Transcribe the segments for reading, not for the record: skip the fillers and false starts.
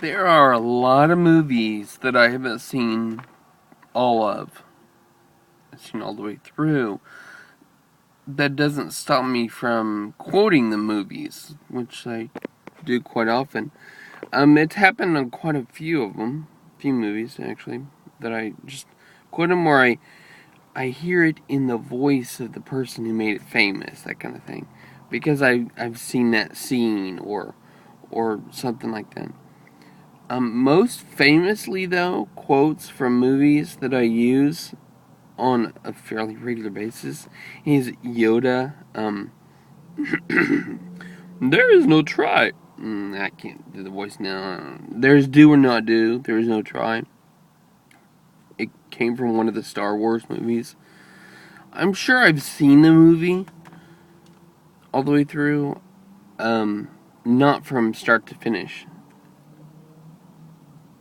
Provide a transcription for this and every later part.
There are a lot of movies that I haven't seen all of. I've seen all the way through. That doesn't stop me from quoting the movies, which I do quite often. It's happened on quite a few of them, few movies actually, that I just quote them where I hear it in the voice of the person who made it famous, that kind of thing, because I've seen that scene or something like that. Most famously, though, quotes from movies that I use on a fairly regular basis is Yoda. There is no try. I can't do the voice now. There's do or not do. There is no try. It came from one of the Star Wars movies. I'm sure I've seen the movie all the way through. Not from start to finish.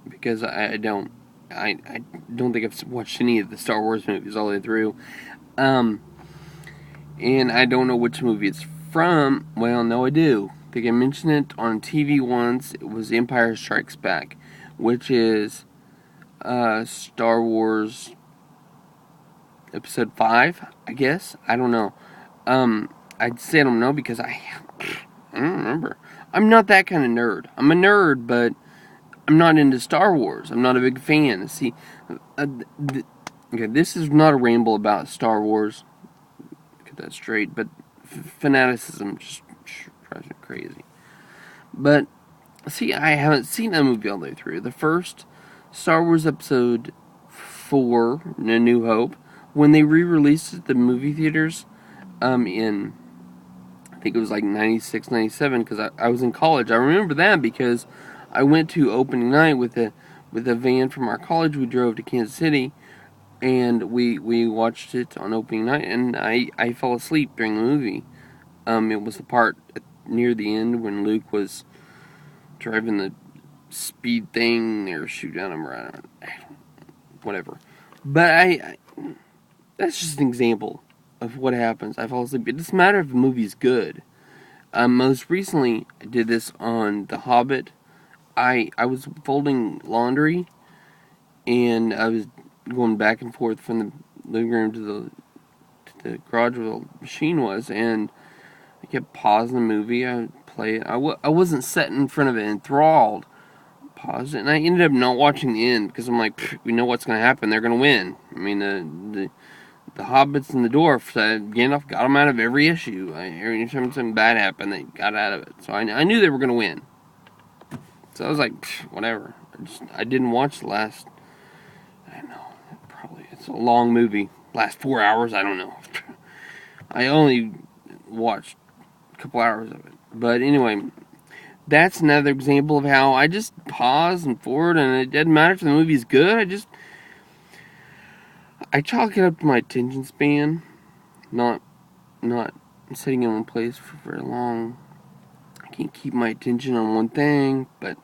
Because I don't think I've watched any of the Star Wars movies all the way through. And I don't know which movie it's from. Well, no, I do. I think I mentioned it on TV once. It was Empire Strikes Back, which is Star Wars Episode 5, I guess. I don't know. I'd say I don't know because I don't remember. I'm not that kind of nerd. I'm a nerd, but I'm not into Star Wars. I'm not a big fan. See, okay, this is not a ramble about Star Wars. Get that straight. But fanaticism just drives me crazy. But see, I haven't seen that movie all the way through. The first Star Wars Episode 4, A New Hope, when they re-released it at the movie theaters, in I think it was like 96, 97, because I was in college. I remember that because I went to opening night with a van from our college. We drove to Kansas City, and we watched it on opening night, and I fell asleep during the movie. It was the part near the end when Luke was driving the speed thing. They were shooting at him, or whatever. But that's just an example of what happens. I fall asleep. It doesn't matter if the movie's good. Most recently, I did this on The Hobbit. I was folding laundry, and I was going back and forth from the living room to the garage where the machine was, and I kept pausing the movie. I would play it. I wasn't sitting in front of it enthralled. Paused it, and I ended up not watching the end because I'm like, we know what's going to happen. They're going to win. I mean, the hobbits and the dwarfs, Gandalf got them out of every issue. Every time something bad happened, they got out of it. So I knew they were going to win. So I was like, whatever. I didn't watch the last, I don't know, probably, it's a long movie. Last 4 hours, I don't know. I only watched a couple hours of it. But anyway, that's another example of how I just pause and forward, and it doesn't matter if the movie's good. I chalk it up to my attention span, not sitting in one place for very long. I can't keep my attention on one thing, but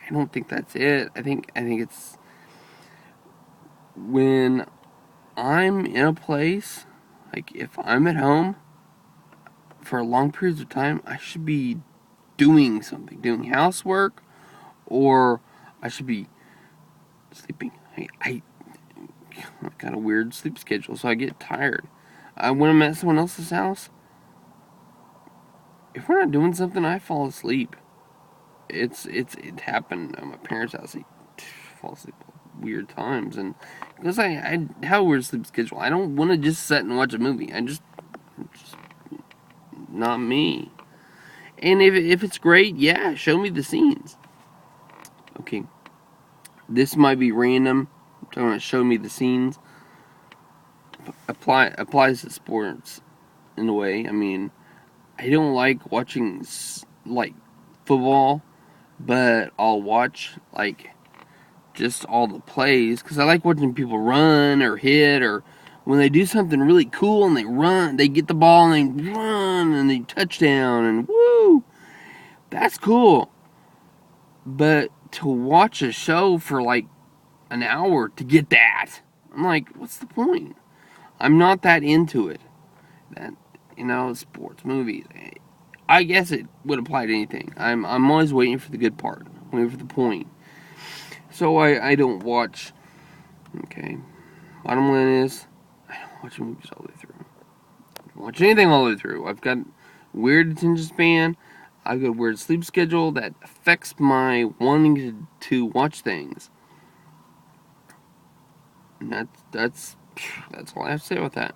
I don't think that's it. I think it's when I'm in a place, like if I'm at home for long periods of time, I should be doing something, doing housework, or I should be sleeping. I got a weird sleep schedule, so I get tired. When I'm at someone else's house, if we're not doing something, I fall asleep. It happened at my parents' house. I fall asleep at weird times, and because I have a weird sleep schedule, I don't want to just sit and watch a movie. Just not me. And if it's great, yeah, show me the scenes. Okay, this might be random. I'm talking about show me the scenes. Applies to sports in a way. I mean, I don't like watching like football, but I'll watch like just all the plays because I like watching people run or hit, or when they do something really cool and they run, they get the ball and they run and they touchdown and woo, that's cool. But to watch a show for like an hour to get that, I'm like, what's the point? I'm not that into it. That, sports movies. I guess it would apply to anything. I'm always waiting for the good part, waiting for the point. So I don't watch. Okay. Bottom line is, I don't watch movies all the way through. I don't watch anything all the way through. I've got weird attention span. I've got a weird sleep schedule that affects my wanting to watch things. And that's all I have to say about that.